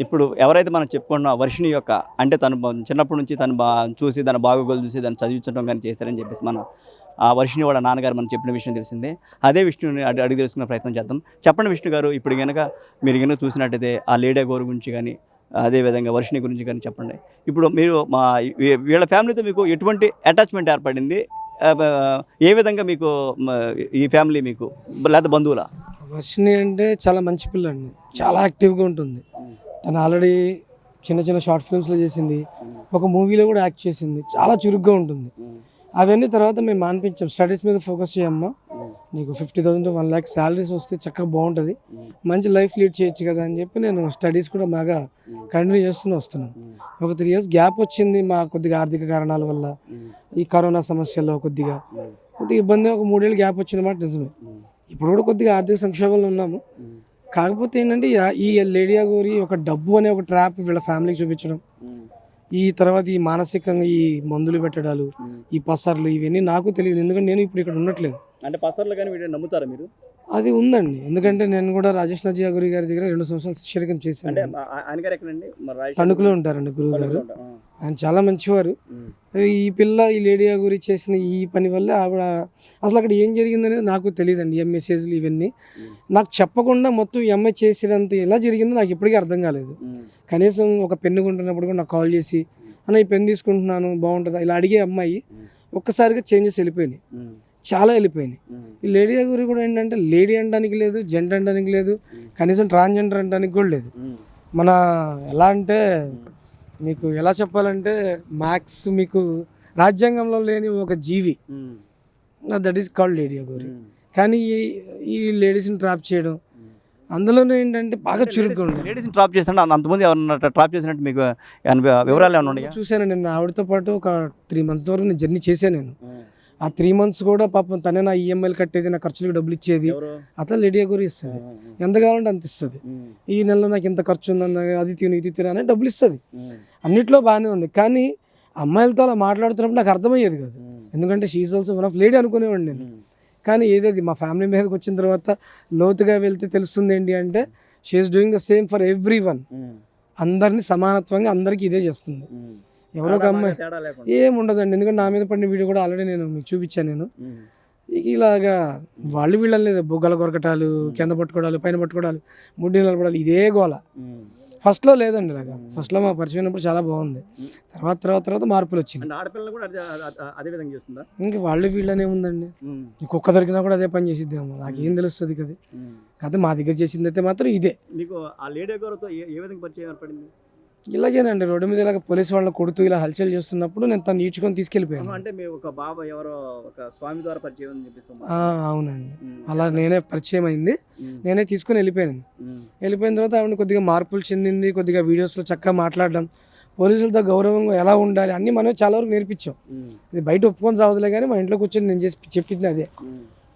ఇప్పుడు ఎవరైతే మనం చెప్పుకున్న వర్షిణి యొక్క అంటే తను చిన్నప్పటి నుంచి తను చూసి తన బాగోగులు చూసి దాన్ని చదివించడం కానీ చేశారని చెప్పేసి మనం ఆ వర్షిణి వాళ్ళ నాన్నగారు మనం చెప్పిన విషయం తెలిసిందే. అదే విష్ణుని అడిగి తెలుసుకునే ప్రయత్నం చేద్దాం. చెప్పండి విష్ణు గారు, ఇప్పుడు కనుక మీరు కనుక చూసినట్టయితే ఆ లేడీ గోరు గురించి కానీ అదేవిధంగా వర్షిణి గురించి కానీ చెప్పండి. ఇప్పుడు మీరు వీళ్ళ ఫ్యామిలీతో మీకు ఎటువంటి అటాచ్మెంట్ ఏర్పడింది? ఏ విధంగా మీకు ఈ ఫ్యామిలీ మీకు లేదా బంధువులా? వర్షిణి అంటే చాలా మంచి పిల్ల అండి, చాలా యాక్టివ్గా ఉంటుంది. తను ఆల్రెడీ చిన్న చిన్న షార్ట్ ఫిల్మ్స్లో చేసింది, ఒక మూవీలో కూడా యాక్ట్ చేసింది, చాలా చురుగ్గా ఉంటుంది. అవన్నీ తర్వాత మేము మానిపించాం, స్టడీస్ మీద ఫోకస్ చేయమ్మా, నీకు 50,000 to 1 lakh శాలరీస్ వస్తే చక్కగా బాగుంటుంది, మంచి లైఫ్ లీడ్ చేయొచ్చు కదా అని చెప్పి నేను స్టడీస్ కూడా బాగా కంటిన్యూ వస్తున్నాను. ఒక 3 years గ్యాప్ వచ్చింది మా కొద్దిగా ఆర్థిక కారణాల వల్ల, ఈ కరోనా సమస్యలో కొద్దిగా ఇబ్బంది, ఒక 3 ఏళ్ళు గ్యాప్ వచ్చిన మాట నిజమే. ఇప్పుడు కూడా కొద్దిగా ఆర్థిక సంక్షోభంలో ఉన్నాము. కాకపోతే ఏంటంటే ఈ లేడీ గోరి ఒక డబ్బు అనే ఒక ట్రాప్ వీళ్ళ ఫ్యామిలీకి చూపించడం, ఈ తర్వాత ఈ మానసికంగా ఈ మందులు పెట్టడాలు, ఈ పసర్లు, ఇవన్నీ నాకు తెలియదు, ఎందుకంటే నేను ఇప్పుడు ఇక్కడ ఉండట్లేదు. అంటే పసర్లు కానీ వీడియో నమ్ముతారా మీరు? అది ఉందండి, ఎందుకంటే నేను కూడా రాజేష్ నజియాగురి గారి దగ్గర 2 సంవత్సరాలు శిష్యరికం చేశాను. తణుకులో ఉంటారండి గురువు గారు, ఆయన చాలా మంచివారు. ఈ పిల్ల ఈ లేడీ గురి చేసిన ఈ పని వల్ల ఆవిడ అసలు అక్కడ ఏం జరిగిందనేది నాకు తెలియదండి. ఈ మెసేజ్లు ఇవన్నీ నాకు చెప్పకుండా మొత్తం ఈ అమ్మాయి చేసేదంత ఎలా జరిగిందో నాకు ఇప్పటికీ అర్థం కాలేదు. కనీసం ఒక పెన్ను కొంటున్నప్పుడు కూడా నాకు కాల్ చేసి అన్న ఈ పెన్ను తీసుకుంటున్నాను బాగుంటుందా ఇలా అడిగే అమ్మాయి ఒక్కసారిగా చేంజెస్ వెళ్ళిపోయినాయి, చాలా వెళ్ళిపోయినాయి. ఈ లేడీ గురి కూడా ఏంటంటే లేడీ అనడానికి లేదు, జెంట్ అనడానికి లేదు, కనీసం ట్రాన్స్జెండర్ అనడానికి కూడా లేదు. మన ఎలా అంటే మీకు ఎలా చెప్పాలంటే మ్యాక్స్ మీకు రాజ్యాంగంలో లేని ఒక జీవి, దట్ ఈస్ కాల్డ్ లేడీ గోరి. కానీ ఈ లేడీస్ని ట్రాప్ చేయడం, అందులోనే ఏంటంటే బాగా చురుగ్గా ఉండే లేడీస్ని ట్రాప్ చేస్తాను. అంతమంది ఎవరన్నా ట్రాప్ చేసినట్టు మీకు వివరాలు ఏమన్నా ఉన్నాయా? చూశాను నేను, ఆవిడతో పాటు ఒక 3 months వరకు నేను జర్నీ చేశాను. నేను ఆ 3 months కూడా పాపం తనే నా ఈఎంఐలు కట్టేది, నా ఖర్చులకు డబ్బులు ఇచ్చేది. అతను లేడీ గోరి ఇస్తుంది, ఎంత కావాలంటే అంత ఇస్తుంది. ఈ నెలలో నాకు ఇంత ఖర్చు ఉందన్న, అది తిను ఇది తిను అని డబ్బులు ఇస్తుంది, అన్నిట్లో బాగానే ఉంది. కానీ అమ్మాయిలతో అలా మాట్లాడుతున్నప్పుడు నాకు అర్థమయ్యేది కాదు, ఎందుకంటే she's also one of lady అనుకునేవాడిని నేను. కానీ ఏదేది మా ఫ్యామిలీ మీదకి వచ్చిన తర్వాత లోతుగా వెళ్తే తెలుస్తుంది ఏంటి అంటే she's doing the same for every one. అందరినీ సమానత్వంగా అందరికీ ఇదే చేస్తుంది. ఎవరో ఒక అమ్మాయి ఏముండదండి, ఎందుకంటే నా మీద పడిన వీడియో కూడా ఆల్రెడీ నేను మీకు చూపించాను. నేను ఇలాగా వాళ్ళు వీళ్ళని లేదు, బొగ్గల కొరకటాలు, కింద పట్టుకోవడాలు, పైన పట్టుకోవడాలు, ముడ్డి నిలబడాలి, ఇదే గోల. ఫస్ట్లో లేదండి, ఇలాగా ఫస్ట్లో మా పరిచయం అయినప్పుడు చాలా బాగుంది, తర్వాత మార్పులు వచ్చింది. ఇంకా వాళ్ళు వీళ్ళనే ఉందండి, కుక్క దొరికినా కూడా అదే పని చేసిద్దాము, నాకేం తెలుస్తుంది కదా. కాకపోతే మా దగ్గర చేసింది అయితే మాత్రం ఇదే. ఇలాగేనండి, రోడ్డు మీద ఇలాగ పోలీసు వాళ్ళని కొడుతూ ఇలా హల్చల్ చేస్తున్నప్పుడు నేను తను ఈడ్చుకొని తీసుకెళ్ళిపోయాను. అంటే ఒక బాబా ఎవరో ఒక స్వామి ద్వారా పరిచయం అని చెప్పేసి. అవునండి, అలా నేనే పరిచయం అయింది, నేనే తీసుకొని వెళ్ళిపోయాను. వెళ్ళిపోయిన తర్వాత ఆవిడ కొద్దిగా మార్పులు చెందింది, కొద్దిగా వీడియోస్లో చక్కగా మాట్లాడడం, పోలీసులతో గౌరవంగా ఎలా ఉండాలి అన్నీ మనం చాలా వరకు నేర్పించాం. ఇది బయట ఒప్పుకొని సాగుతులే కానీ మా ఇంట్లో కూర్చొని నేను చెప్పింది అదే,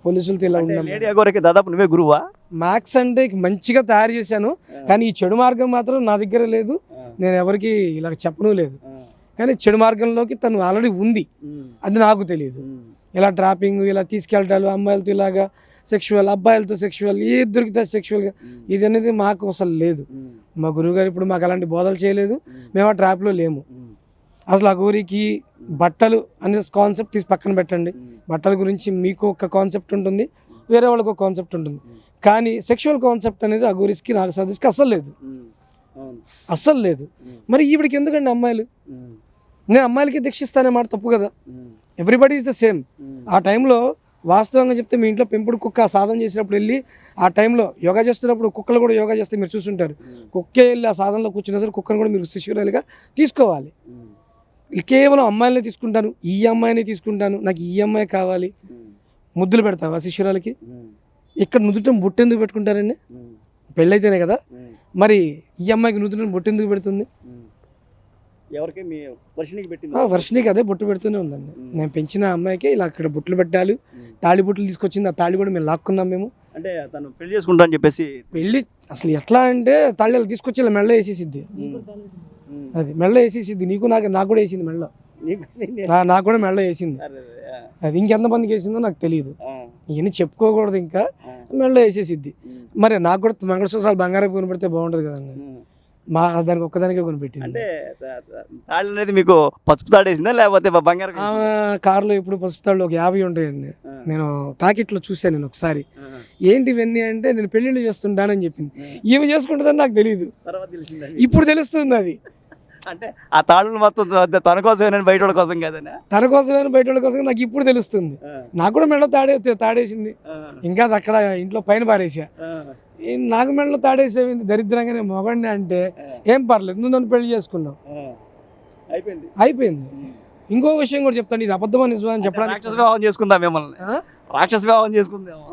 పోలీసులతో ఇలా ఉండాలి. దాదాపు నువ్వే గురువా? మ్యాథ్స్ అంటే మంచిగా తయారు చేశాను, కానీ ఈ చెడు మార్గం మాత్రం నా దగ్గర లేదు, నేను ఎవరికి ఇలా చెప్పను లేదు. కానీ చెడు మార్గంలోకి తను ఆల్రెడీ ఉంది, అది నాకు తెలియదు. ఇలా ట్రాపింగ్, ఇలా తీసుకెళ్ళటాలు, అమ్మాయిలతో ఇలాగా సెక్షువల్, అబ్బాయిలతో సెక్షువల్, ఏ దొరికితే సెక్షువల్గా, ఇది అనేది మాకు అసలు లేదు. మా గురువుగారు ఇప్పుడు మాకు అలాంటి బోధలు చేయలేదు, మేము ఆ ట్రాప్లో లేము. అసలు ఆ గోరికి బట్టలు అనే కాన్సెప్ట్ తీసి పక్కన పెట్టండి, బట్టల గురించి మీకు ఒక కాన్సెప్ట్ ఉంటుంది, వేరే వాళ్ళకి ఒక కాన్సెప్ట్ ఉంటుంది, కానీ సెక్షువల్ కాన్సెప్ట్ అనేది ఆ గోరిస్కి నాకు సదస్కి అస్సలు లేదు. మరి ఈవిడికి ఎందుకండి అమ్మాయిలు? నేను అమ్మాయిలకి దీక్షిస్తానే మాట తప్పు కదా, ఎవ్రీబడి ఈజ్ ద సేమ్. ఆ టైంలో వాస్తవంగా చెప్తే మీ ఇంట్లో పెంపుడు కుక్క సాధన చేసినప్పుడు వెళ్ళి ఆ టైంలో యోగా చేస్తున్నప్పుడు కుక్కలు కూడా యోగా చేస్తే మీరు చూస్తుంటారు, కుక్కే వెళ్ళి ఆ సాధనలో కూర్చున్నా సరే కుక్కను కూడా మీరు శిష్యురాలుగా తీసుకోవాలి. కేవలం అమ్మాయిలనే తీసుకుంటాను, ఈ అమ్మాయిని తీసుకుంటాను, నాకు ఈ అమ్మాయి కావాలి, ముద్దులు పెడతావా శిష్యురాలకి? ఇక్కడ నుదుటం బొట్టెందుకు పెట్టుకుంటారండి? పెళ్ళైతేనే కదా. మరి ఈ అమ్మాయికి నుదుటం బొట్టెందుకు పెడుతుంది? వర్షినికి అదే బొట్టు పెడుతూనే ఉందండి. నేను పెంచిన అమ్మాయికి ఇలా అక్కడ బొట్లు పెట్టాలి, తాళి బొట్లు తీసుకొచ్చింది, ఆ తాళి కూడా మేము లాక్కున్నాం. మేము అంటే తను పెళ్లి చేసుకుంటా అని చెప్పేసి పెళ్ళి అసలు ఎట్లా అంటే తాళి తీసుకొచ్చి ఇలా మెళ్ళ వేసేసిద్ది, అది మెళ్ళ వేసేసిద్ది. నాకు కూడా వేసింది మెళ్ళ, నాకు కూడా మెళ్ళ వేసింది. అది ఇంకెంతమందికి వేసిందో నాకు తెలియదు, ఇవన్నీ చెప్పుకోకూడదు. ఇంకా మెళ్ళ వేసేసిద్ది. మరి నాకు కూడా మంగళసూత్రాలు బంగారం కొనిపెడితే బాగుంటుంది కదండి. దానికి ఒక్కదానికే కొనిపెట్టింది. అంటే తాళ్ళు అనేది మీకు పసుపు తాడేసిందా లేకపోతే బంగారం? ఆమె కారులో ఎప్పుడు పసుపు తాళ్ళు ఒక 50 ఉంటాయండి. నేను ప్యాకెట్లో చూశాను నేను ఒకసారి. ఏంటి ఇవన్నీ అంటే నేను పెళ్ళిళ్ళు చేస్తుంటానని చెప్పింది. ఈమె చేసుకుంటుందని నాకు తెలియదు, ఇప్పుడు తెలుస్తుంది అది. అంటే ఆ తాళ్ళు మొత్తం తన కోసమే బయట వాళ్ళ కోసం కదనా? తన కోసమే బయట వాళ్ళ కోసం నాకు ఇప్పుడు తెలుస్తుంది. నాకు కూడా మెడలో తాడేసింది, ఇంకా అది అక్కడ ఇంట్లో పైన పారేసా. నాకు మెడలో తాడేసేవింది దరిద్రంగానే మొగండి అంటే ఏం పర్లేదు, నువ్వు నన్ను పెళ్లి చేసుకున్నావు, అయిపోయింది. ఇంకో విషయం కూడా చెప్తాను, ఇది అబద్ధమా నిజమా అని చెప్పడానికి. రాక్షస వివాహం చేసుకుందా మిమ్మల్ని? రాక్షస వివాహం చేసుకుందామో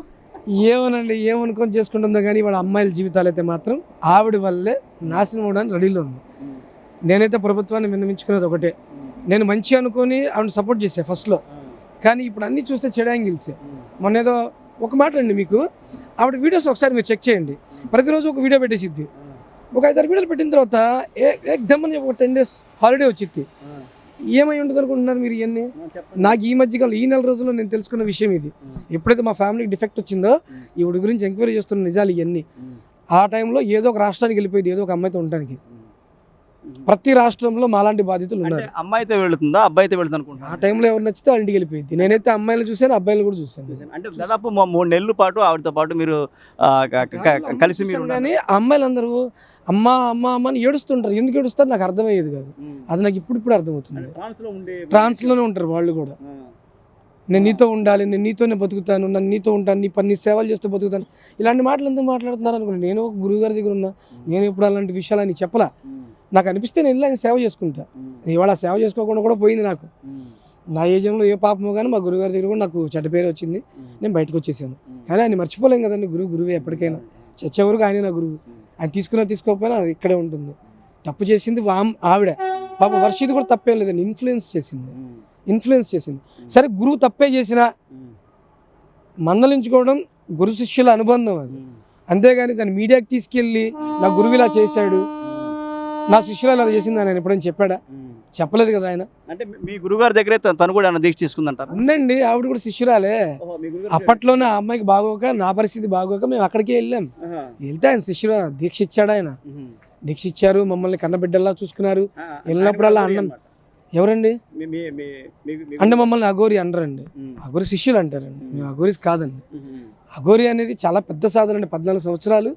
ఏమోనండి, ఏమనుకొని చేసుకుంటుందో కానీ వాళ్ళ అమ్మాయిల జీవితాలు అయితే మాత్రం ఆవిడ వల్లే నాశనం అవడానికి రెడీలో ఉంది. నేనైతే ప్రభుత్వాన్ని విన్నవించుకునేది ఒకటే, నేను మంచి అనుకొని ఆవిడ సపోర్ట్ చేసా ఫస్ట్లో, కానీ ఇప్పుడు అన్నీ చూస్తే చెడు యాంగిల్సే. మొన్న ఏదో ఒక మాట అండి, మీకు ఆవిడ వీడియోస్ ఒకసారి మీరు చెక్ చేయండి, ప్రతిరోజు ఒక వీడియో పెట్టేసిద్ది. ఒక 5-6 వీడియోలు పెట్టిన తర్వాత ఏకదమ్మని ఒక 10 days హాలిడే వచ్చింది. ఏమై ఉంటుంది అనుకుంటున్నారు మీరు? ఇవన్నీ నాకు ఈ మధ్యకాలం ఈ నెల రోజుల్లో నేను తెలుసుకున్న విషయం ఇది. ఎప్పుడైతే మా ఫ్యామిలీకి డిఫెక్ట్ వచ్చిందో ఈవిడ గురించి ఎంక్వైరీ చేస్తున్న నిజాలు ఇవన్నీ. ఆ టైంలో ఏదో ఒక రాష్ట్రానికి వెళ్ళిపోయింది ఏదో ఒక అమ్మాయితో ఉండడానికి. ప్రతి రాష్ట్రంలో మాలాంటి బాధితులు ఉన్నారు. అమ్మాయితో వెళుతుందా అబ్బాయి అయితే వెళుతుంది అనుకుంటా? ఆ టైంలో ఎవరు నచ్చితే వాళ్ళ ఇంటికి వెళ్ళిపోయింది. నేనైతే అమ్మాయిలు చూసాను, అబ్బాయిలు కూడా చూసాను. అంటే దాదాపు 3 నెలల పాటు ఆవిడతో పాటు మీరు కలిసి మీరు కానీ అమ్మాయిలందరూ అమ్మ అమ్మ అమ్మ అని ఏడుస్తుంటారు. ఎందుకు ఏడుస్తారు నాకు అర్థమయ్యేది కాదు. అది నాకు ఇప్పుడు అర్థమవుతుంది. ట్రాన్స్లోనే ఉంటారు వాళ్ళు కూడా. నేను నీతో ఉండాలి, నేను నీతోనే బతుకుతాను, నన్ను నీతో ఉంటాను, నీ సేవలు చేస్తూ బతుకుతాను, ఇలాంటి మాటలు ఎందుకు మాట్లాడుతున్నారు అనుకున్నాను. నేను ఒక గురువు గారి దగ్గర ఉన్నా, నేను ఇప్పుడు అలాంటి విషయాలు అని చెప్పలా. నాకు అనిపిస్తే నేను ఇలా సేవ చేసుకుంటా. ఇవాళ సేవ చేసుకోకుండా కూడా పోయింది నాకు. నా ఏజంలో ఏ పాపమో కానీ మా గురువుగారి దగ్గర కూడా నాకు చెడ్డ పేరు వచ్చింది, నేను బయటకు వచ్చేసాను. కానీ ఆయన మర్చిపోలేం కదండి, గురువే ఎప్పటికైనా. చచ్చేవరకు ఆయన నా గురువు. ఆయన తీసుకోకపోయినా అది ఇక్కడే ఉంటుంది. తప్పు చేసింది ఆవిడ పాప. వర్షిది కూడా తప్పేం లేదండి, ఇన్ఫ్లుయెన్స్ చేసింది. సరే గురువు తప్పే చేసినా మందలించుకోవడం గురు శిష్యుల అనుబంధం అది. అంతేగాని దాన్ని మీడియాకి తీసుకెళ్ళి నా గురువు ఇలా చేశాడు, నా శిష్యులు అలా చేసింది ఆయన ఎప్పుడైనా చెప్పాడా? చెప్పలేదు కదా ఆయన. అంటే మీ గురుగారి దగ్గరే తను కూడా దీక్ష తీసుకుందంటారు? ఉందండి, ఆవిడ కూడా శిష్యురాలే. అప్పట్లోనే ఆ అమ్మాయికి బాగోక, నా పరిస్థితి బాగోక మేము అక్కడికే వెళ్ళాం. వెళ్తే ఆయన శిష్యుడు దీక్ష ఇచ్చాడు. ఆయన దీక్ష ఇచ్చారు, మమ్మల్ని కన్నబిడ్డల్లా చూసుకున్నారు. వెళ్ళినప్పుడల్లా అన్నం. ఎవరండి అంటే మమ్మల్ని అఘోరి అనరండి, అఘోరి శిష్యులు అంటారండి. మేము అఘోరీస్ కాదండి. అఘోరి అనేది చాలా పెద్ద సాధన అండి. 14 సంవత్సరాలు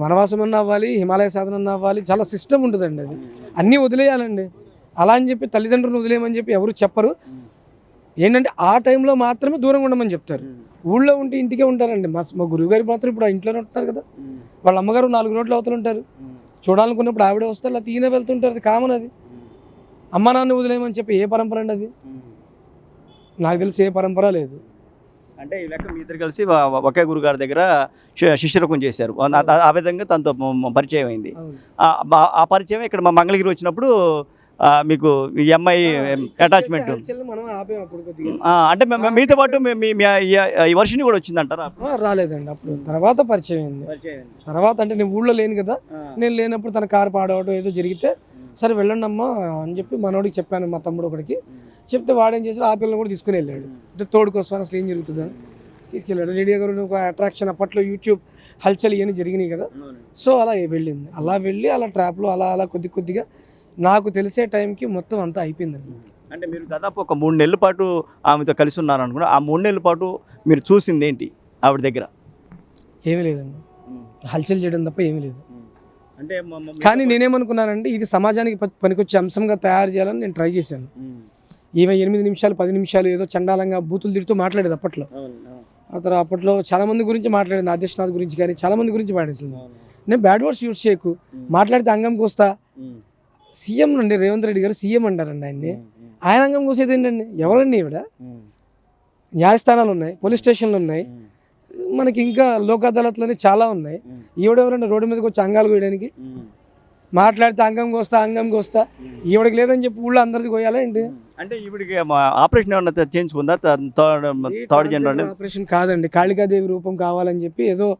వనవాసం అన్న అవ్వాలి, హిమాలయ సాధన అన్న అవ్వాలి, చాలా సిస్టమ్ ఉంటుందండి. అది అన్నీ వదిలేయాలండి. అలా అని చెప్పి తల్లిదండ్రులను వదిలేయమని చెప్పి ఎవరు చెప్పరు. ఏంటంటే ఆ టైంలో మాత్రమే దూరంగా ఉండమని చెప్తారు. ఊళ్ళో ఉంటే ఇంటికే ఉంటారండి. మా గురువుగారు మాత్రం ఇప్పుడు ఇంట్లోనే ఉంటున్నారు కదా. వాళ్ళ అమ్మగారు 4 రోడ్లు అవతలు ఉంటారు. చూడాలనుకున్నప్పుడు ఆవిడే వస్తారు, అలా తీనే వెళ్తుంటారు. అది కామన్. అది అమ్మ నాన్న వదిలేయమని చెప్పి ఏ పరంపర అండి అది? నాకు తెలిసి ఏ పరంపర లేదు. అంటే ఈ లెక్క మీ ఇద్దరు కలిసి ఒకే గురుగారి దగ్గర శిష్యరకం చేశారు. ఆ విధంగా తనతో పరిచయం అయింది. ఆ పరిచయం ఇక్కడ మా మంగళగిరి వచ్చినప్పుడు మీకు ఈ అమ్మాయి అటాచ్మెంట్ అంటే మీతో పాటు ఈ వర్షిని కూడా వచ్చిందంటారా? రాలేదండి, అప్పుడు తర్వాత పరిచయం అయింది. తర్వాత అంటే నేను ఊళ్ళో లేను కదా, నేను లేనప్పుడు తన కారు పాడవడం ఏదో జరిగితే సరే వెళ్ళండి అమ్మా అని చెప్పి మనోడికి చెప్పాను, మా తమ్ముడు ఒకడికి చెప్తే వాడేం చేశారు, ఆ పిల్లలు కూడా తీసుకుని వెళ్ళాడు. అంటే తోడుకోసం అసలు ఏం జరుగుతుందని తీసుకెళ్ళాడు. లేడీ గారు ఒక అట్రాక్షన్, అప్పట్లో యూట్యూబ్ హల్చల్ ఇవన్నీ జరిగినాయి కదా. సో అలా వెళ్ళింది. అలా వెళ్ళి అలా ట్రాప్లో అలా కొద్దిగా నాకు తెలిసే టైంకి మొత్తం అంతా అయిపోయిందండి. అంటే మీరు దాదాపు ఒక 3 నెలల పాటు ఆమెతో కలిసి ఉన్నారు అనుకున్నా. ఆ 3 నెలల పాటు మీరు చూసింది ఏంటి ఆవిడ దగ్గర? ఏమీ లేదండి, హల్చల్ చేయడం తప్ప ఏమీ లేదు. అంటే కానీ నేనేమనుకున్నానంటే ఇది సమాజానికి పనికొచ్చే అంశంగా తయారు చేయాలని నేను ట్రై చేశాను. ఈమె 8 నిమిషాలు 10 నిమిషాలు ఏదో చండాలంగా బూతులు తిడుతూ మాట్లాడేది అప్పట్లో. ఆ తర్వాత అప్పట్లో చాలా మంది గురించి మాట్లాడింది, ఆదిత్యనాథ్ గురించి కానీ చాలా మంది గురించి మాట్లాడుతుంది. నేను బ్యాడ్ వర్డ్స్ యూజ్ చేయకు, మాట్లాడితే అంగం కోస్తా. సీఎం అండి రేవంత్ రెడ్డి గారు సీఎం అంటారండి ఆయన్ని. ఆయన అంగం కోసేది ఏంటండి? ఎవరండి ఈవిడ? న్యాయస్థానాలు ఉన్నాయి, పోలీస్ స్టేషన్లు ఉన్నాయి, మనకి ఇంకా లోక్ అదాలత్లని చాలా ఉన్నాయి. ఈవిడెవరండి రోడ్డు మీదకి వచ్చి అంగాలు కోయడానికి? మాట్లాడితే అంగం కోస్తా ఈవిడకి లేదని చెప్పి ఊళ్ళో అందరిది కోయాలా ఏంటి? అంటే ఈవిడికి ఆపరేషన్ ఏమన్నా చేయించుకుందా? ఆపరేషన్ కాదండి, కాళికాదేవి రూపం కావాలని చెప్పి ఏదో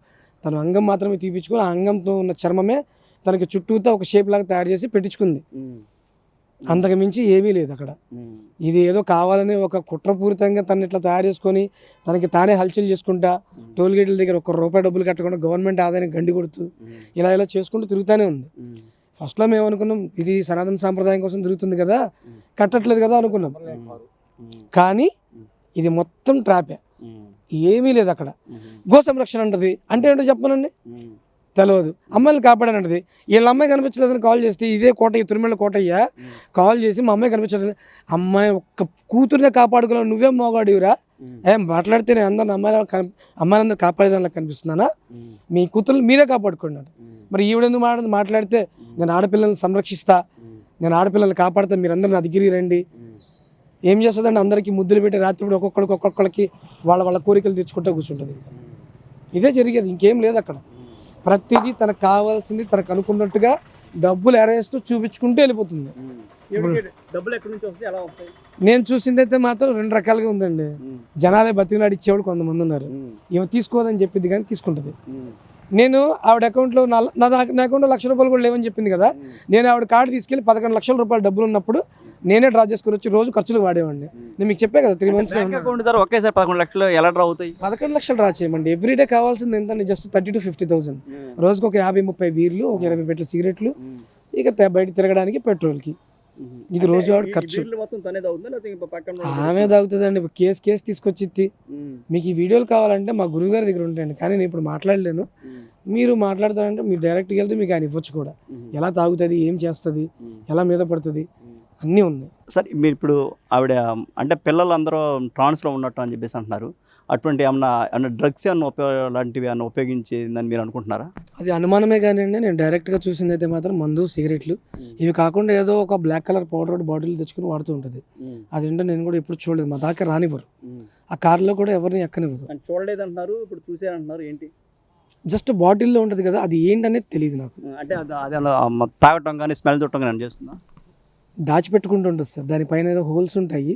తన అంగం మాత్రమే తీపించుకుని ఆ అంగంతో ఉన్న చర్మమే తనకి చుట్టూతో ఒక షేప్ లాగా తయారు చేసి పెట్టించుకుంది. అంతకు మించి ఏమీ లేదు అక్కడ. ఇది ఏదో కావాలని ఒక కుట్రపూరితంగా తను ఇట్లా తయారు చేసుకొని తనకి తానే హల్చల్ చేసుకుంటా, టోల్ గేట్ల దగ్గర ₹1 డబ్బులు కట్టకుండా గవర్నమెంట్ ఆదాయానికి గండి కొడుతూ ఇలా చేసుకుంటూ తిరుగుతూనే ఉంది. ఫస్ట్లో మేము అనుకున్నాం ఇది సనాతన సాంప్రదాయం కోసం తిరుగుతుంది కదా, కట్టట్లేదు కదా అనుకున్నాం. కానీ ఇది మొత్తం ట్రాపే, ఏమీ లేదు అక్కడ. గో సంరక్షణ అంటది అంటే ఏంటో చెప్పనండి, తెలియదు. అమ్మాయిని కాపాడానంటది. వీళ్ళ అమ్మాయి కనిపించలేదని కాల్ చేస్తే ఇదే కోటయ్య, తిరుమల కోటయ్య కాల్ చేసి మా అమ్మాయి కనిపించలేదు, అమ్మాయి ఒక్క కూతురునే కాపాడుకోలేవు, నువ్వేం మోగాడివిరా, ఏం మాట్లాడితే నేను అందరిని అమ్మాయిలందరూ కాపాడేదానిలా కనిపిస్తున్నానా, మీ కూతురు మీరే కాపాడుకున్నాడు. మరి ఈవిడెందుకు మాట్లాడితే నేను ఆడపిల్లల్ని సంరక్షిస్తా, నేను ఆడపిల్లల్ని కాపాడుతా, మీరందరూ నా దగ్గరికి రండి. ఏం చేస్తుందండి, అందరికీ ముద్దులు పెట్టి రాత్రి ఒక్కొక్కరికి వాళ్ళ కోరికలు తీర్చుకుంటూ కూర్చుంటుంది. ఇదే జరిగేది, ఇంకేం లేదు అక్కడ. ప్రతిదీ తనకు కావాల్సింది తనకు అనుకున్నట్టుగా డబ్బులు ఎరేస్తూ చూపించుకుంటూ వెళ్ళిపోతుంది. నేను చూసిందైతే మాత్రం 2 రకాలుగా ఉందండి. జనాలే బతికినాడు ఇచ్చేవాడు కొంతమంది ఉన్నారు, ఏమో తీసుకోదని చెప్పింది కానీ తీసుకుంటుంది. నేను ఆవిడ అకౌంట్లో నా అకౌంట్లో ₹1,00,000 కూడా లేవని చెప్పింది కదా, నేను ఆవిడ కార్డు తీసుకెళ్ళి 11 లక్షల రూపాయలు డబ్బులు ఉన్నప్పుడు నేనే డ్రా చేసుకుని వచ్చి రోజు ఖర్చులు వాడేవాడిని. నేను మీకు చెప్పే కదా 3 months ఒకేసారి 11 లక్షలు ఎలా డ్రా అవుతాయి? 11 లక్షలు డ్రా చేయమండి. ఎవ్రీడే కావాల్సింది ఎంత, జస్ట్ 30,000 to 50,000. రోజుకి ఒక 50-30 బీర్లు, ఒక 20 పెట్టెల సిగరెట్లు, ఇక బయట తిరగడానికి పెట్రోల్కి. ఇది రోజు ఆవిడ ఖర్చు. ఆమె తాగుతుందండి, కేసు తీసుకొచ్చి. మీకు ఈ వీడియోలు కావాలంటే మా గురువు గారి దగ్గర ఉంటాయండి, కానీ నేను ఇప్పుడు మాట్లాడలేను. మీరు మాట్లాడతారంటే మీరు డైరెక్ట్గా వెళ్తే మీకు ఆయన ఇవ్వచ్చు కూడా, ఎలా తాగుతుంది, ఏం చేస్తుంది, ఎలా మీద పడుతుంది, అన్నీ ఉన్నాయి. సార్ మీరు ఇప్పుడు ఆవిడ అంటే పిల్లలందరూ ట్రాన్స్లో ఉన్నట్టు అని చెప్పేసి అంటున్నారు, అటువంటి ఏమన్నా డ్రగ్స్ ఏమన్నా లాంటివి ఏమన్నా ఉపయోగించిందని మీరు అనుకుంటున్నారా? అది అనుమానమే కానీ అండి, నేను డైరెక్ట్గా చూసింది అయితే మాత్రం మందు, సిగరెట్లు, ఇవి కాకుండా ఏదో ఒక బ్లాక్ కలర్ పౌడర్ బాటిల్ తెచ్చుకుని వాడుతూ ఉంటుంది. అదేంటో నేను కూడా ఎప్పుడు చూడలేదు, మా దాకా రానివ్వరు, ఆ కార్లో కూడా ఎవరిని ఎక్కనివ్వదు. చూడలేదు అంటున్నారు, ఇప్పుడు చూసారంటున్నారు, ఏంటి జస్ట్ బాటిల్లో ఉంటుంది కదా, అది ఏంటనేది తెలియదు నాకు. అంటే అది తాగటం కానీ స్మెల్ చూడటం కానీ చేస్తుందా? దాచిపెట్టుకుంటూ ఉంటుంది సార్, దానిపైన ఏదో హోల్స్ ఉంటాయి,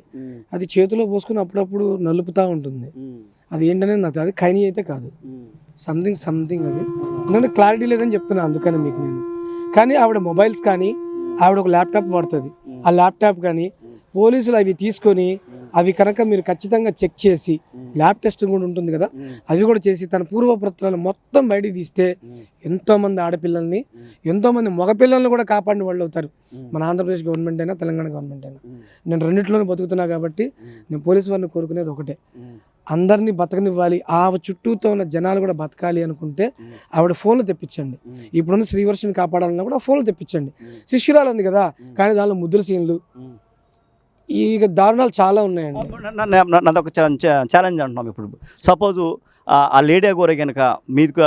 అది చేతిలో పోసుకుని అప్పుడప్పుడు నలుపుతూ ఉంటుంది. అది ఏంటనేది నాకు అది ఖైనీ అయితే కాదు, సంథింగ్ అది. ఎందుకంటే క్లారిటీ లేదని చెప్తున్నా అందుకని మీకు నేను. కానీ ఆవిడ మొబైల్స్ కానీ, ఆవిడ ఒక ల్యాప్టాప్ వాడుతుంది, ఆ ల్యాప్టాప్ కానీ పోలీసులు అవి తీసుకొని అవి కనుక మీరు ఖచ్చితంగా చెక్ చేసి, ల్యాబ్ టెస్ట్ కూడా ఉంటుంది కదా, అవి కూడా చేసి తన పూర్వపత్రాలు మొత్తం బయటికి తీస్తే ఎంతోమంది ఆడపిల్లల్ని, ఎంతోమంది మగపిల్లల్ని కూడా కాపాడిన వాళ్ళు అవుతారు. మన ఆంధ్రప్రదేశ్ గవర్నమెంట్ అయినా తెలంగాణ గవర్నమెంట్ అయినా. నేను రెండిట్లోనే బతుకుతున్నా కాబట్టి నేను పోలీసు వారిని కోరుకునేది ఒకటే, అందరినీ బతకనివ్వాలి, ఆ చుట్టూతో ఉన్న జనాలు కూడా బతకాలి అనుకుంటే ఆవిడ ఫోన్లు తెప్పించండి. ఇప్పుడున్న శ్రీవర్షిని కాపాడాలన్నా కూడా ఫోన్లు తెప్పించండి. శిష్యురాలు ఉంది కదా, కానీ దానిలో ముద్దుల సీన్లు, ఇక దారుణాలు చాలా ఉన్నాయండి. నాది ఒక ఛాలెంజ్ అంటున్నాం. ఇప్పుడు సపోజు ఆ లేడీ గోర కనుక మీకు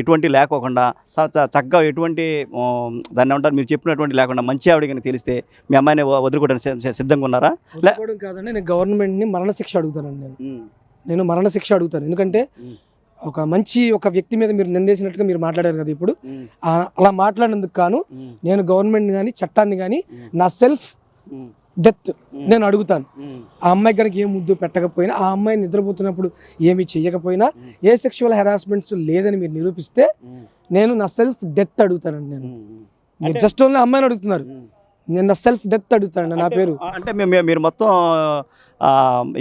ఎటువంటి లేకోకుండా చక్కగా ఎటువంటి దాన్ని ఏమంటారు మీరు చెప్పినటువంటి లేకుండా మంచి ఆవిడ కనుక తెలిస్తే మీ అమ్మాయిని వదులుకోవడానికి సిద్ధంగా ఉన్నారా? కాదండి, నేను గవర్నమెంట్ని మరణశిక్ష అడుగుతానండి. నేను మరణశిక్ష అడుగుతాను. ఎందుకంటే ఒక వ్యక్తి మీద మీరు నిందేసినట్టుగా మీరు మాట్లాడారు కదా, ఇప్పుడు అలా మాట్లాడినందుకు కాను నేను గవర్నమెంట్ కానీ చట్టాన్ని కానీ నా సెల్ఫ్ డెత్ నేను అడుగుతాను. ఆ అమ్మాయి కనుక ఏ ముద్దు పెట్టకపోయినా, ఆ అమ్మాయి నిద్రపోతున్నప్పుడు ఏమి చెయ్యకపోయినా, ఏ సెక్షువల్ హెరాస్మెంట్స్ లేదని మీరు నిరూపిస్తే నేను నా సెల్ఫ్ డెత్ అడుగుతానండి. మీరు జస్ట్ ఓన్లీ అమ్మాయిని అడుగుతున్నారు, నేను నా సెల్ఫ్ డెత్ అడుగుతాను. నా పేరు అంటే మీరు మొత్తం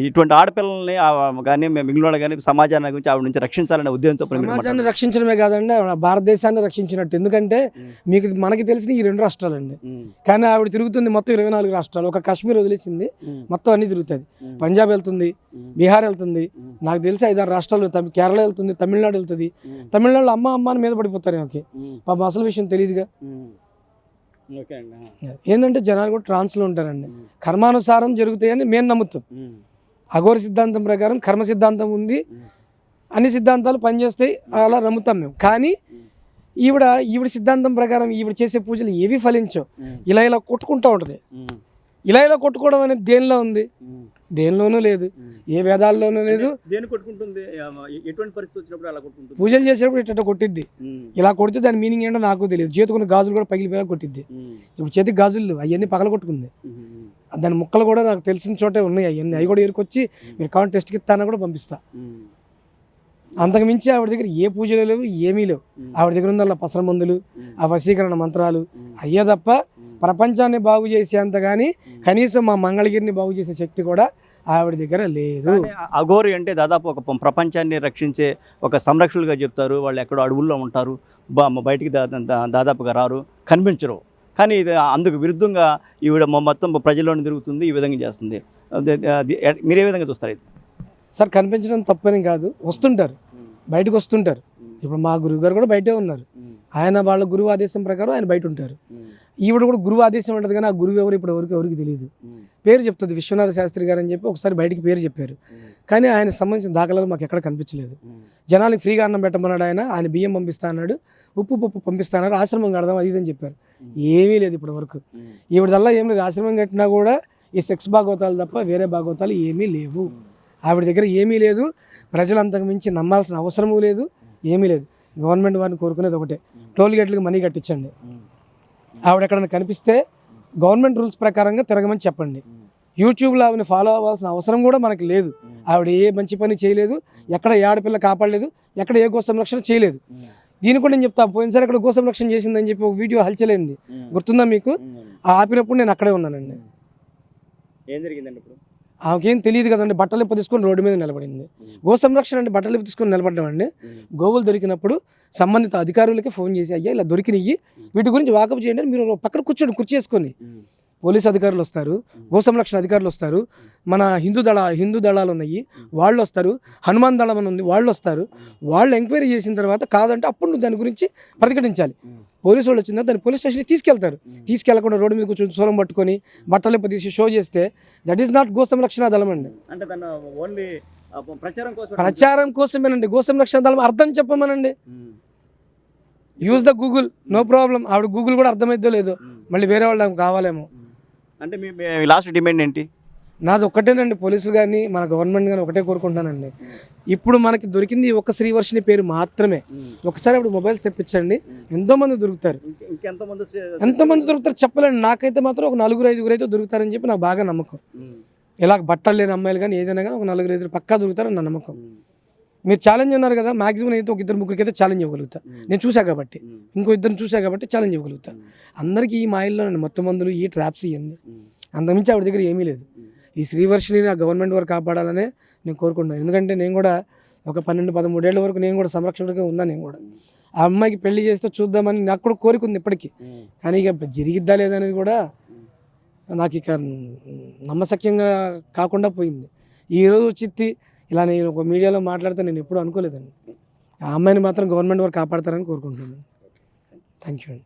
ఇటువంటి ఆడపిల్లల్ని కానీ మిగిలిన కానీ సమాజాన్ని గురించి ఆవిడ నుంచి రక్షించాలనే ఉద్దేశంతో సమాజాన్ని రక్షించడమే కాదండి, భారతదేశాన్ని రక్షించినట్టు. ఎందుకంటే మనకి తెలిసిన ఈ 2 రాష్ట్రాలండి, కానీ ఆవిడ తిరుగుతుంది మొత్తం 24 రాష్ట్రాలు. ఒక కాశ్మీర్ వదిలేసింది, మొత్తం అన్ని తిరుగుతుంది. పంజాబ్ వెళ్తుంది, బీహార్ వెళ్తుంది, నాకు తెలిసి 5-6 రాష్ట్రాలు, కేరళ వెళ్తుంది, తమిళనాడు వెళ్తుంది. తమిళనాడులో అమ్మ అని మీద పడిపోతారు. ఓకే, పాప అసలు విషయం తెలియదుగా. ఏంటంటే జనాలు కూడా ట్రాన్స్లో ఉంటారండి, కర్మానుసారం జరుగుతాయని మేము నమ్ముతాం. అఘోర సిద్ధాంతం ప్రకారం కర్మ సిద్ధాంతం ఉంది, అన్ని సిద్ధాంతాలు పనిచేస్తాయి, అలా నమ్ముతాం మేము. కానీ ఈవిడ సిద్ధాంతం ప్రకారం ఈవిడ చేసే పూజలు ఏవి ఫలించవు. ఇలా కొట్టుకుంటూ ఉంటుంది. ఇలా కొట్టుకోవడం అనేది దేనిలో ఉంది? దేనిలోనూ లేదు, ఏ వేదాల్లోనూ లేదు. పూజలు చేసేటప్పుడు ఇట్లా కొట్టిద్ది, ఇలా కొడితే దాని మీనింగ్ ఏంటో నాకు తెలియదు. చేతుకున్న గాజులు కూడా పగిలిపోయా కొట్టిద్ది. ఇప్పుడు చేతికి గాజులు అవన్నీ పగల కొట్టుకుంది, దాని ముక్కలు కూడా నాకు తెలిసిన చోటే ఉన్నాయి. అవి కూడా ఏరుకొచ్చి మీరు కావాలి టెస్ట్కి ఇస్తానని కూడా పంపిస్తా. అంతకు మించి ఆవిడ దగ్గర ఏ పూజలు లేవు, ఏమీ లేవు. ఆవిడ దగ్గర ఉందల్లా పసర మందులు, ఆ వశీకరణ మంత్రాలు అయ్యే తప్ప ప్రపంచాన్ని బాగు చేసేంత కానీ కనీసం మా మంగళగిరిని బాగు చేసే శక్తి కూడా ఆవిడ దగ్గర లేదు. అఘోరి అంటే దాదాపు ఒక ప్రపంచాన్ని రక్షించే ఒక సంరక్షకులుగా చెప్తారు. వాళ్ళు ఎక్కడో అడవుల్లో ఉంటారు, బయటికి దాదాపుగా రారు, కనిపించరు. కానీ ఇది అందుకు విరుద్ధంగా ఈవిడ మొత్తం ప్రజల్లోనే తిరుగుతుంది, ఈ విధంగా చేస్తుంది. మీరు ఏ విధంగా చూస్తారు ఇది? సార్ కనిపించడం తప్పని కాదు, వస్తుంటారు, బయటకు వస్తుంటారు. ఇప్పుడు మా గురువు గారు కూడా బయటే ఉన్నారు. ఆయన వాళ్ళ గురువు ఆదేశం ప్రకారం ఆయన బయట ఉంటారు. ఈవిడ కూడా గురువు ఆదేశం ఉంటుంది, కానీ ఆ గురువు ఎవరు ఇప్పుడు ఎవరికి తెలియదు. పేరు చెప్తుంది విశ్వనాథ శాస్త్రి గారు అని చెప్పి ఒకసారి బయటికి పేరు చెప్పారు, కానీ ఆయన సంబంధించిన దాఖలాలు మాకు ఎక్కడ కనిపించలేదు. జనాలకి ఫ్రీగా అన్నం పెట్టమన్నాడు ఆయన బియ్యం పంపిస్తా అన్నాడు, ఉప్పు పప్పు పంపిస్తా అన్నాడు, ఆశ్రమం కడదాం అది ఇదని చెప్పారు. ఏమీ లేదు ఇప్పటి వరకు. ఈవిడదల్లా ఏం లేదు, ఆశ్రమం కట్టినా కూడా ఈ సెక్స్ భాగవతాలు తప్ప వేరే భాగవతాలు ఏమీ లేవు. ఆవిడ దగ్గర ఏమీ లేదు. ప్రజలు అంతకు మించి నమ్మాల్సిన అవసరమూ లేదు, ఏమీ లేదు. గవర్నమెంట్ వారిని కోరుకునేది ఒకటే, టోల్ గేట్లకు మనీ కట్టించండి. ఆవిడ ఎక్కడైనా కనిపిస్తే గవర్నమెంట్ రూల్స్ ప్రకారంగా తిరగమని చెప్పండి. యూట్యూబ్లో ఆవిడని ఫాలో అవ్వాల్సిన అవసరం కూడా మనకి లేదు. ఆవిడ ఏ మంచి పని చేయలేదు, ఎక్కడ ఏ ఆడపిల్ల కాపాడలేదు, ఎక్కడ ఏ గో సంరక్షణ చేయలేదు. దీన్ని కూడా నేను చెప్తాను, పోయినసారి అక్కడ గో సంరక్షణ చేసిందని చెప్పి ఒక వీడియో హల్చలేంది, గుర్తుందా మీకు? ఆపినప్పుడు నేను అక్కడే ఉన్నానండి. ఏం జరిగిందండి ఇప్పుడు? ఆమెకేం తెలియదు కదండి, బట్టలు ఇప్ప తీసుకొని రోడ్డు మీద నిలబడింది. గో సంరక్షణ అంటే బట్టలు ఇప్ప తీసుకొని నిలబడ్డామండి. గోవులు దొరికినప్పుడు సంబంధిత అధికారులకి ఫోన్ చేసి, అయ్యా ఇలా దొరికినవి, వీటి గురించి వాకప్ చేయండి అని మీరు పక్కన కూర్చోండి, కుర్చీ చేసుకొని. పోలీసు అధికారులు వస్తారు, గో సంరక్షణ అధికారులు వస్తారు, మన హిందూ దళాలు ఉన్నాయి వాళ్ళు వస్తారు, హనుమాన్ దళం అని ఉంది వాళ్ళు వస్తారు. వాళ్ళు ఎంక్వైరీ చేసిన తర్వాత కాదంటే అప్పుడు నువ్వు దాని గురించి ప్రతిఘటించాలి. పోలీసు వాళ్ళు వచ్చిందా దాన్ని పోలీస్ స్టేషన్కి తీసుకెళ్తారు. తీసుకెళ్లకుండా రోడ్డు మీద కూర్చొని సోలం పట్టుకొని బట్టలు తీసి షో చేస్తే దట్ ఈస్ నాట్ గో సంరక్షణ దళం అండి. అంటే తను ఓన్లీ ప్రచారం కోసమేనండి గో సంరక్షణ దళం. అర్థం చెప్పమనండి, use the Google, no problem. ఆవిడ గూగుల్ కూడా అర్థమైద్దో లేదో, మళ్ళీ వేరే వాళ్ళు కావాలేమో. అంటే మీ లాస్ట్ డిమాండ్ ఏంటి? నాది ఒక్కటేనండి, పోలీసులు కానీ మన గవర్నమెంట్ కానీ ఒకటే కోరుకుంటానండి. ఇప్పుడు మనకి దొరికింది ఒక్క శ్రీవర్షిని పేరు మాత్రమే. ఒకసారి అప్పుడు మొబైల్స్ తెప్పించండి, ఎంతోమంది దొరుకుతారు. ఎంతమంది దొరుకుతారు చెప్పలేండి. నాకైతే మాత్రం ఒక 4-5 అయితే దొరుకుతారని చెప్పి నాకు బాగా నమ్మకం. ఇలా బట్టలు లేని అమ్మాయిలు కానీ ఏదైనా కానీ ఒక 4-5 పక్కా దొరుకుతారని నా నమ్మకం. మీరు ఛాలెంజ్ అన్నారు కదా, మాక్సిమం అయితే ఒక 2-3 అయితే ఛాలెంజ్ ఇవ్వగలుగుతా. నేను చూసా కాబట్టి, ఇంకో 2 చూసా కాబట్టి ఛాలెంజ్ ఇవ్వగలుగుతా. అందరికీ ఈ మాయిల్లో మొత్తం మందులు, ఈ ట్రాప్స్ ఇవన్నీ, అంతకుమించి ఆవిడ దగ్గర ఏమీ లేదు. ఈ శ్రీవర్షిని ఆ గవర్నమెంట్ వారు కాపాడాలనే నేను కోరుకుంటున్నాను. ఎందుకంటే నేను కూడా ఒక 12-13 ఏళ్ల వరకు నేను కూడా సంరక్షణగా ఉన్నాను. నేను కూడా ఆ అమ్మాయికి పెళ్లి చేస్తే చూద్దామని నాకు కూడా కోరిక ఉంది ఇప్పటికీ. కానీ ఇక జరిగిద్దా లేదనేది కూడా నాకు ఇక నమ్మశక్యంగా కాకుండా పోయింది. ఈరోజు చిత్తి ఇలా నేను ఒక మీడియాలో మాట్లాడితే నేను ఎప్పుడూ అనుకోలేదండి. ఆ అమ్మాయిని మాత్రం గవర్నమెంట్ వారు కాపాడతారని కోరుకుంటున్నాను. థ్యాంక్ యూ అండి.